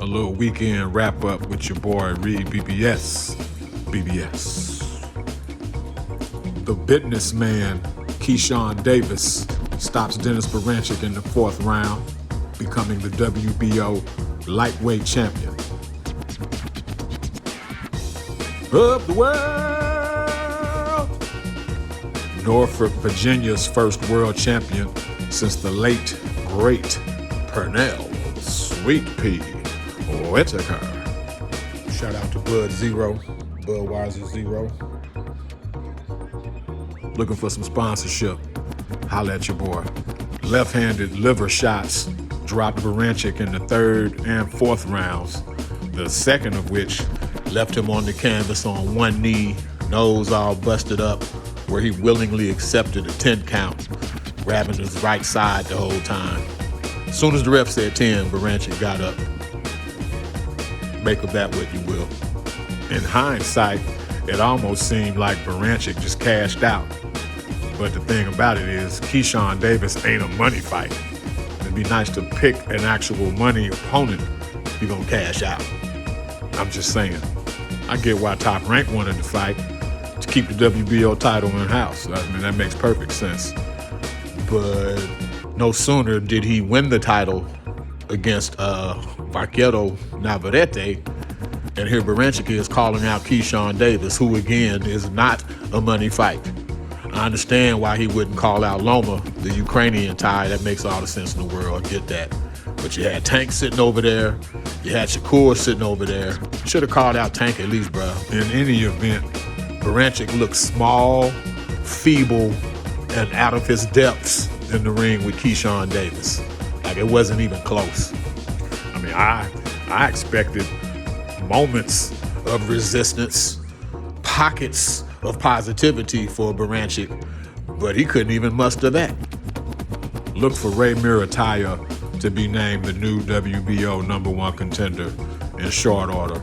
A little weekend wrap up with your boy REED-BBS. BBS. The Bidness man, Keyshawn Davis, stops Dennis Berinchyk in the 4th round, becoming the WBO lightweight champion. Of the world! Norfolk, Virginia's first world champion since the late, great Pernell Sweet Pea Whitaker. Shout out to Budweiser Zero. Looking for some sponsorship? Holla at your boy. Left-handed liver shots dropped Berinchyk in the 3rd and 4th rounds, the second of which left him on the canvas on one knee, nose all busted up, where he willingly accepted a 10 count, grabbing his right side the whole time. As soon as the ref said 10, Berinchyk got up. Make of that what you will. In hindsight, it almost seemed like Berinchyk just cashed out. But the thing about it is, Keyshawn Davis ain't a money fight. It'd be nice to pick an actual money opponent if you're gonna cash out. I'm just saying. I get why Top Rank wanted to fight, to keep the WBO title in-house. I mean, that makes perfect sense. But no sooner did he win the title against Vaquero Navarrete, and here Berinchyk is calling out Keyshawn Davis, who again is not a money fight. I understand why he wouldn't call out Loma, the Ukrainian Thai. That makes all the sense in the world. I get that. But you had Tank sitting over there. You had Shakur sitting over there. Should have called out Tank at least, bro. In any event, Berinchyk looked small, feeble, and out of his depths in the ring with Keyshawn Davis. Like, it wasn't even close. I mean, I expected moments of resistance, pockets of positivity for Berinchyk, but he couldn't even muster that. Look for Ray Mirataya to be named the new WBO #1 contender in short order.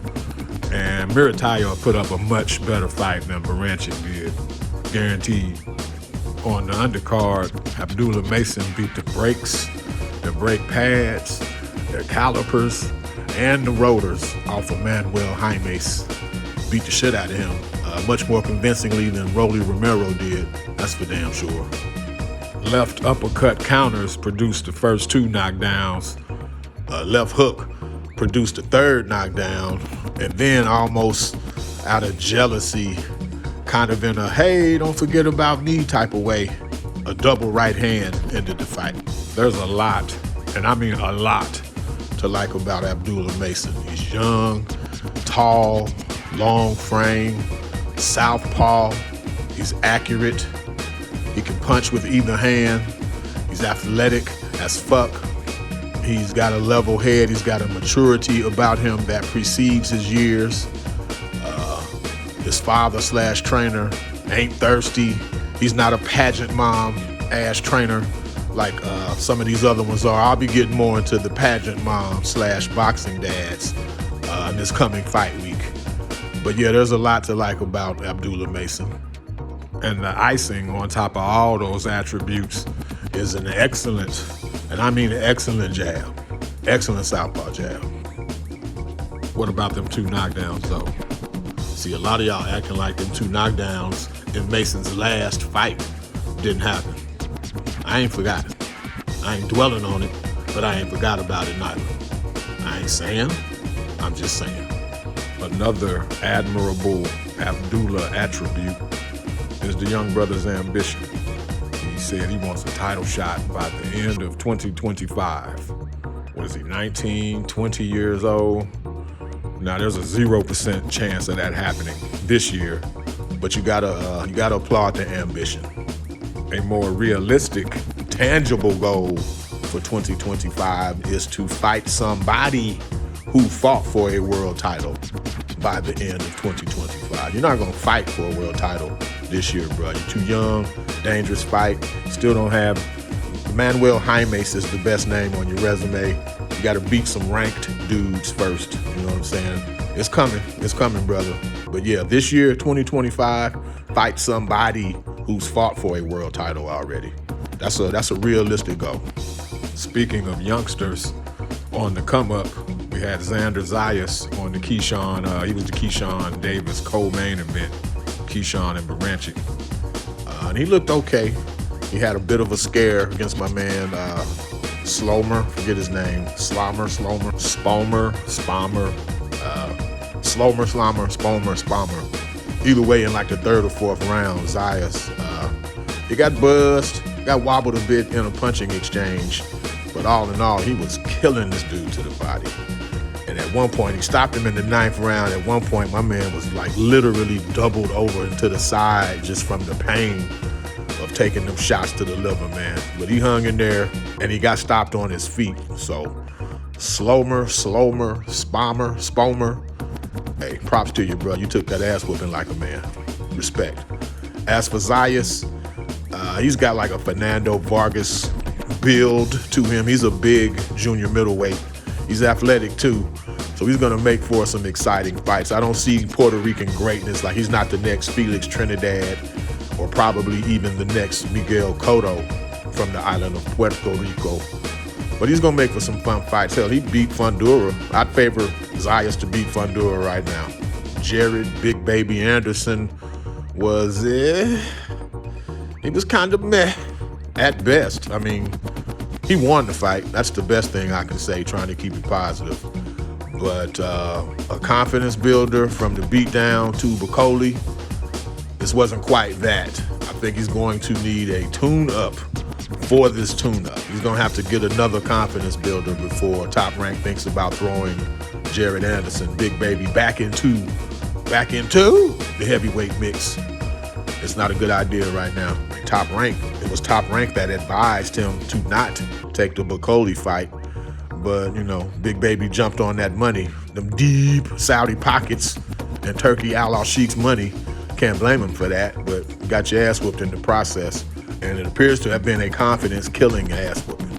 And Mirataya put up a much better fight than Berinchyk did, guaranteed. On the undercard, Abdullah Mason beat the brakes, the brake pads, the calipers, and the rotors off of Manuel Jaimes. Beat the shit out of him, much more convincingly than Rolly Romero did, that's for damn sure. Left uppercut counters produced the first 2 knockdowns. Left hook produced the 3rd knockdown, and then almost out of jealousy, kind of in a, hey, don't forget about me type of way, a double right hand ended the fight. There's a lot, and I mean a lot, to like about Abdullah Mason. He's young, tall, long frame, southpaw, he's accurate, he can punch with either hand, he's athletic as fuck, he's got a level head, he's got a maturity about him that precedes his years. His father/trainer ain't thirsty. He's not a pageant mom-ass trainer like some of these other ones are. I'll be getting more into the pageant mom/boxing dads in this coming fight week. But yeah, there's a lot to like about Abdullah Mason. And the icing on top of all those attributes is an excellent, and I mean an excellent jab. Excellent southpaw jab. What about them 2 knockdowns though? See, a lot of y'all acting like them 2 knockdowns in Mason's last fight didn't happen. I ain't forgot it. I ain't dwelling on it, but I ain't forgot about it neither. I ain't saying, I'm just saying. Another admirable Abdullah attribute is the young brother's ambition. He said he wants a title shot by the end of 2025. What is he, 19, 20 years old? Now, there's a 0% chance of that happening this year, but you gotta applaud the ambition. A more realistic, tangible goal for 2025 is to fight somebody who fought for a world title by the end of 2025. You're not gonna fight for a world title this year, bro. You're too young, dangerous fight. Still don't have, Manuel Jaimes is the best name on your resume. You gotta beat some ranked dudes first, you know what I'm saying? It's coming, brother. But yeah, this year, 2025, fight somebody who's fought for a world title already. That's a realistic goal. Speaking of youngsters on the come up, We had Xander Zayas on the Keyshawn. He was the Keyshawn Davis co-main event, Keyshawn and Berinchyk. And he looked okay. He had a bit of a scare against my man Slomer, forget his name, Slomer, Spalmer. Either way, in like the third or fourth round, Zayas, he got buzzed, got wobbled a bit in a punching exchange, but all in all, he was killing this dude to the body. And at one point, he stopped him in the ninth round. At one point, my man was like literally doubled over into the side just from the pain of taking them shots to the liver, man. But he hung in there, and he got stopped on his feet. So, Spalmer, hey, props to you, bro. You took that ass whooping like a man. Respect. As for Zayas, he's got like a Fernando Vargas build to him. He's a big junior middleweight. He's athletic too, so he's gonna make for some exciting fights. I don't see Puerto Rican greatness. Like, he's not the next Felix Trinidad or probably even the next Miguel Cotto from the island of Puerto Rico. But he's gonna make for some fun fights. Hell, he beat Fundura. I'd favor Zayas to beat Fundura right now. Jared Big Baby Anderson was, he was kind of meh at best. I mean, he won the fight. That's the best thing I can say, trying to keep it positive. But a confidence builder from the beatdown to Bacoli, this wasn't quite that. I think he's going to need a tune-up for this tune-up. He's going to have to get another confidence builder before Top Rank thinks about throwing Jared Anderson, Big Baby, back into the heavyweight mix. It's not a good idea right now. Top Rank, it was Top Rank that advised him to not take the Bacoli fight. But, you know, Big Baby jumped on that money. Them deep Saudi pockets and Turkey Al-Sheik's money. Can't blame him for that, but got your ass whooped in the process. And it appears to have been a confidence-killing ass whooping.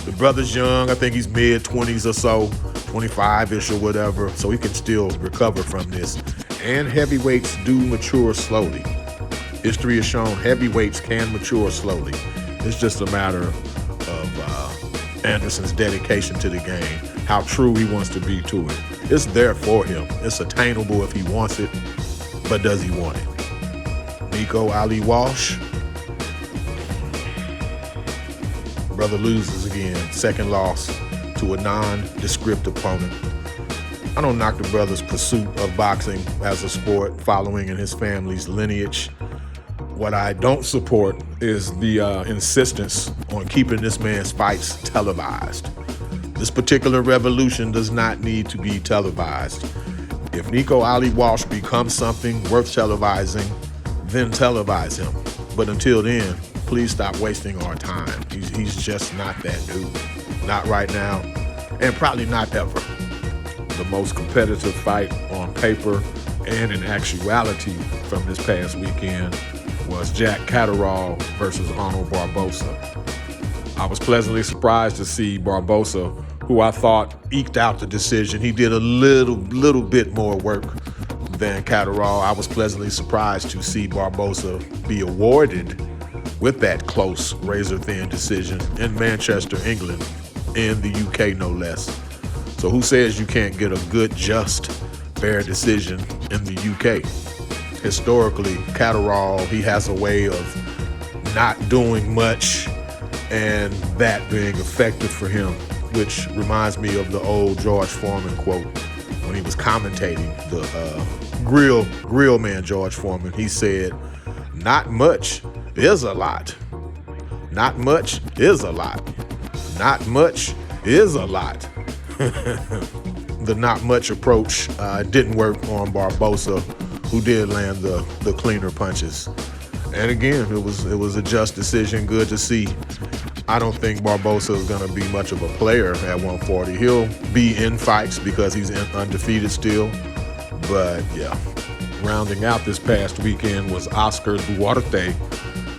The brother's young. I think he's mid-20s or so, 25-ish or whatever, so he can still recover from this. And heavyweights do mature slowly. History has shown heavyweights can mature slowly. It's just a matter of Anderson's dedication to the game, how true he wants to be to it. It's there for him. It's attainable if he wants it, but does he want it? Nico Ali Walsh, brother loses again, second loss to a nondescript opponent. I don't knock the brother's pursuit of boxing as a sport, following in his family's lineage. What I don't support is the insistence on keeping this man's fights televised. This particular revolution does not need to be televised. If Nico Ali Walsh becomes something worth televising, then televise him. But until then, please stop wasting our time. He's just not that dude. Not right now, and probably not ever. The most competitive fight on paper and in actuality from this past weekend was Jack Catterall versus Arnold Barboza. I was pleasantly surprised to see Barboza, who I thought eked out the decision. He did a little bit more work than Catterall. I was pleasantly surprised to see Barboza be awarded with that close, razor-thin decision in Manchester, England, in the UK no less. So who says you can't get a good, just, fair decision in the UK? Historically, Catterall, he has a way of not doing much and that being effective for him, which reminds me of the old George Foreman quote when he was commentating the grill man George Foreman. He said, "Not much is a lot. Not much is a lot. Not much is a lot." The not much approach didn't work on Barboza, who did land the cleaner punches. And again, it was a just decision. Good to see. I don't think Barboza is going to be much of a player at 140. He'll be in fights because he's undefeated still. But yeah, rounding out this past weekend was Oscar Duarte,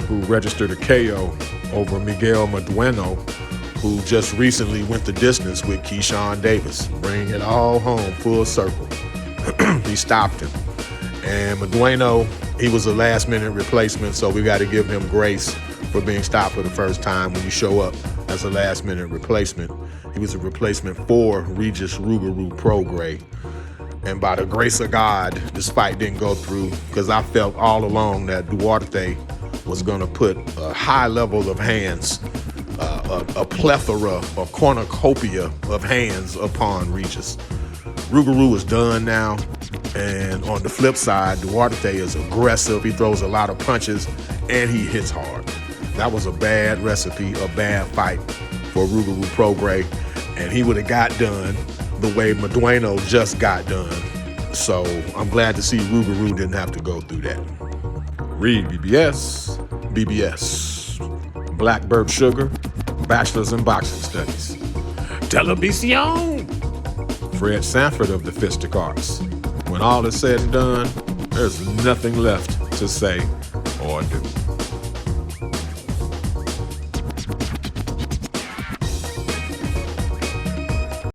who registered a KO over Miguel Medueno, who just recently went the distance with Keyshawn Davis. Bring it all home, full circle. He stopped him. And Medueno, he was a last-minute replacement, so we got to give him grace for being stopped for the first time. When you show up as a last-minute replacement. He was a replacement for Regis Rougarou Prograis. And by the grace of God, this fight didn't go through because I felt all along that Duarte was going to put a high level of hands, a plethora, a cornucopia of hands upon Regis. Rougarou is done now. And on the flip side, Duarte is aggressive. He throws a lot of punches and he hits hard. That was a bad recipe, a bad fight for Rougarou Prograis. And he would have got done the way Medueno just got done. So I'm glad to see Rougarou didn't have to go through that. REED-BBS, BBS, Blackbird Sugar, Bachelor's in Boxing Studies. Television, Fred Sanford of the Fistic Arts. When all is said and done, there's nothing left to say or do.